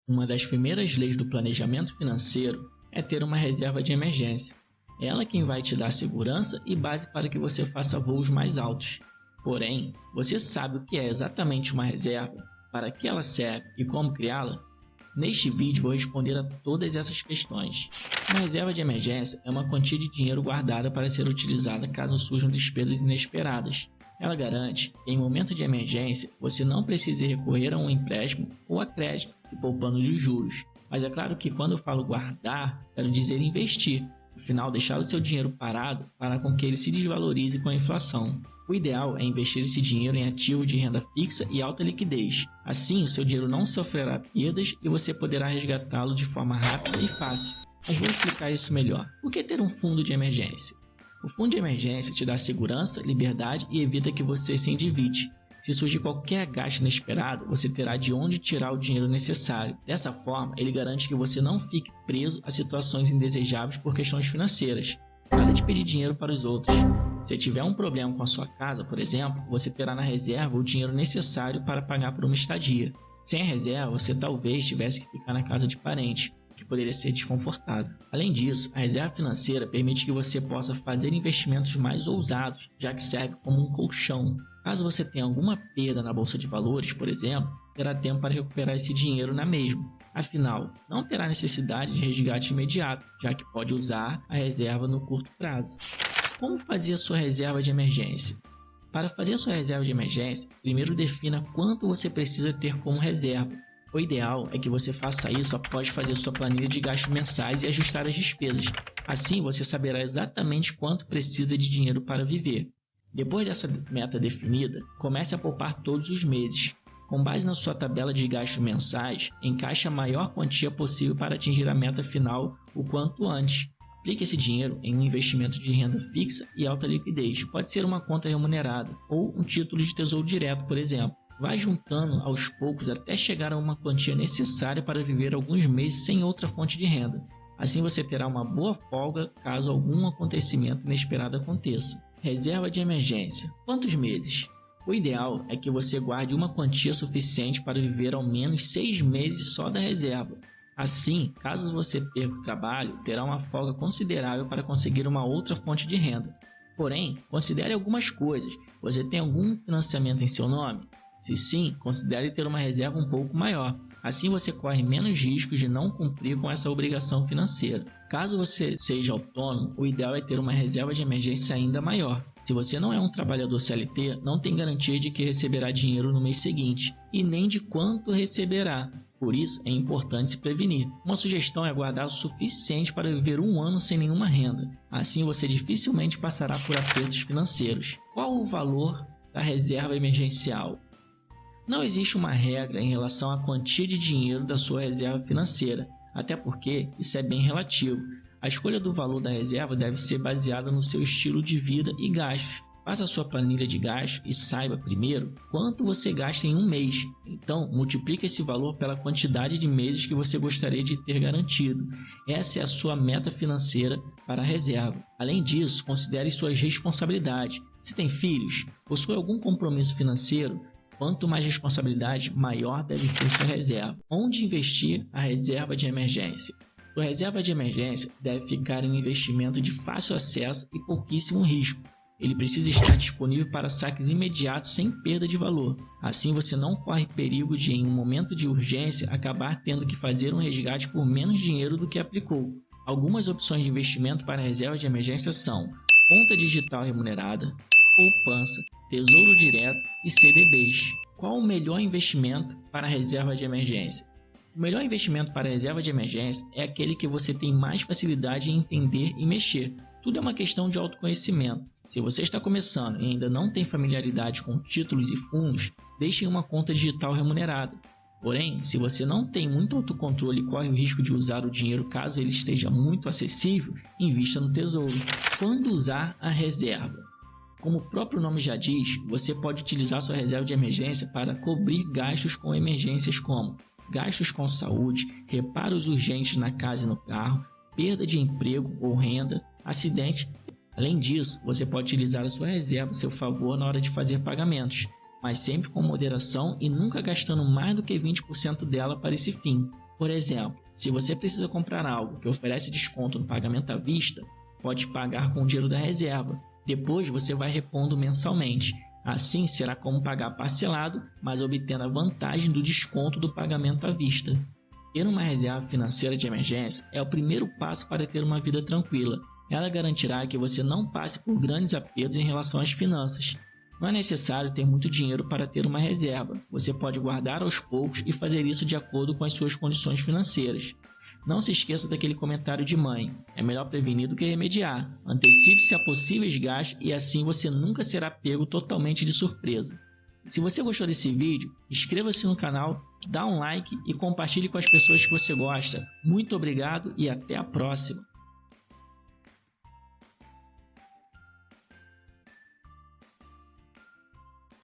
Uma das primeiras leis do planejamento financeiro é ter uma reserva de emergência. Ela é quem vai te dar segurança e base para que você faça voos mais altos. Porém, você sabe o que é exatamente uma reserva, para que ela serve e como criá-la? Neste vídeo vou responder a todas essas questões. Uma reserva de emergência é uma quantia de dinheiro guardada para ser utilizada caso surjam despesas inesperadas. Ela garante que em momento de emergência você não precise recorrer a um empréstimo ou a crédito, poupando os juros. Mas é claro que quando eu falo guardar, quero dizer investir. Afinal, deixar o seu dinheiro parado fará com que ele se desvalorize com a inflação. O ideal é investir esse dinheiro em ativos de renda fixa e alta liquidez. Assim, o seu dinheiro não sofrerá perdas e você poderá resgatá-lo de forma rápida e fácil. Mas vou explicar isso melhor. Por que ter um fundo de emergência? O fundo de emergência te dá segurança, liberdade e evita que você se endivide. Se surgir qualquer gasto inesperado, você terá de onde tirar o dinheiro necessário. Dessa forma, ele garante que você não fique preso a situações indesejáveis por questões financeiras. Nada de pedir dinheiro para os outros. Se tiver um problema com a sua casa, por exemplo, você terá na reserva o dinheiro necessário para pagar por uma estadia. Sem a reserva, você talvez tivesse que ficar na casa de parente, que poderia ser desconfortável. Além disso, a reserva financeira permite que você possa fazer investimentos mais ousados, já que serve como um colchão. Caso você tenha alguma perda na bolsa de valores, por exemplo, terá tempo para recuperar esse dinheiro na mesma. Afinal, não terá necessidade de resgate imediato, já que pode usar a reserva no curto prazo. Como fazer a sua reserva de emergência? Para fazer a sua reserva de emergência, primeiro defina quanto você precisa ter como reserva. O ideal é que você faça isso após fazer sua planilha de gastos mensais e ajustar as despesas. Assim, você saberá exatamente quanto precisa de dinheiro para viver. Depois dessa meta definida, comece a poupar todos os meses. Com base na sua tabela de gastos mensais, encaixe a maior quantia possível para atingir a meta final o quanto antes. Aplique esse dinheiro em um investimento de renda fixa e alta liquidez. Pode ser uma conta remunerada ou um título de tesouro direto, por exemplo. Vai juntando aos poucos até chegar a uma quantia necessária para viver alguns meses sem outra fonte de renda. Assim você terá uma boa folga caso algum acontecimento inesperado aconteça. Reserva de emergência. Quantos meses? O ideal é que você guarde uma quantia suficiente para viver ao menos 6 meses só da reserva. Assim, caso você perca o trabalho, terá uma folga considerável para conseguir uma outra fonte de renda. Porém, considere algumas coisas. Você tem algum financiamento em seu nome? Se sim, considere ter uma reserva um pouco maior. Assim você corre menos riscos de não cumprir com essa obrigação financeira. Caso você seja autônomo, o ideal é ter uma reserva de emergência ainda maior. Se você não é um trabalhador CLT, não tem garantia de que receberá dinheiro no mês seguinte e nem de quanto receberá. Por isso, é importante se prevenir. Uma sugestão é guardar o suficiente para viver um ano sem nenhuma renda. Assim você dificilmente passará por apertos financeiros. Qual o valor da reserva emergencial? Não existe uma regra em relação à quantia de dinheiro da sua reserva financeira, até porque isso é bem relativo. A escolha do valor da reserva deve ser baseada no seu estilo de vida e gastos. Faça a sua planilha de gastos e saiba primeiro quanto você gasta em um mês. Então, multiplique esse valor pela quantidade de meses que você gostaria de ter garantido. Essa é a sua meta financeira para a reserva. Além disso, considere suas responsabilidades. Se tem filhos, possui algum compromisso financeiro, quanto mais responsabilidade, maior deve ser sua reserva. Onde investir a reserva de emergência? Sua reserva de emergência deve ficar em um investimento de fácil acesso e pouquíssimo risco. Ele precisa estar disponível para saques imediatos sem perda de valor. Assim você não corre perigo de, em um momento de urgência, acabar tendo que fazer um resgate por menos dinheiro do que aplicou. Algumas opções de investimento para reserva de emergência são conta digital remunerada, poupança, tesouro direto e CDBs. Qual o melhor investimento para a reserva de emergência? O melhor investimento para a reserva de emergência é aquele que você tem mais facilidade em entender e mexer. Tudo é uma questão de autoconhecimento. Se você está começando e ainda não tem familiaridade com títulos e fundos, deixe em uma conta digital remunerada. Porém, se você não tem muito autocontrole e corre o risco de usar o dinheiro caso ele esteja muito acessível, invista no tesouro. Quando usar a reserva? Como o próprio nome já diz, você pode utilizar sua reserva de emergência para cobrir gastos com emergências como gastos com saúde, reparos urgentes na casa e no carro, perda de emprego ou renda, acidente. Além disso, você pode utilizar a sua reserva a seu favor na hora de fazer pagamentos, mas sempre com moderação e nunca gastando mais do que 20% dela para esse fim. Por exemplo, se você precisa comprar algo que oferece desconto no pagamento à vista, pode pagar com o dinheiro da reserva. Depois você vai repondo mensalmente. Assim será como pagar parcelado, mas obtendo a vantagem do desconto do pagamento à vista. Ter uma reserva financeira de emergência é o primeiro passo para ter uma vida tranquila. Ela garantirá que você não passe por grandes apertos em relação às finanças. Não é necessário ter muito dinheiro para ter uma reserva. Você pode guardar aos poucos e fazer isso de acordo com as suas condições financeiras. Não se esqueça daquele comentário de mãe: é melhor prevenir do que remediar. Antecipe-se a possíveis gastos e assim você nunca será pego totalmente de surpresa. Se você gostou desse vídeo, inscreva-se no canal, dá um like e compartilhe com as pessoas que você gosta. Muito obrigado e até a próxima!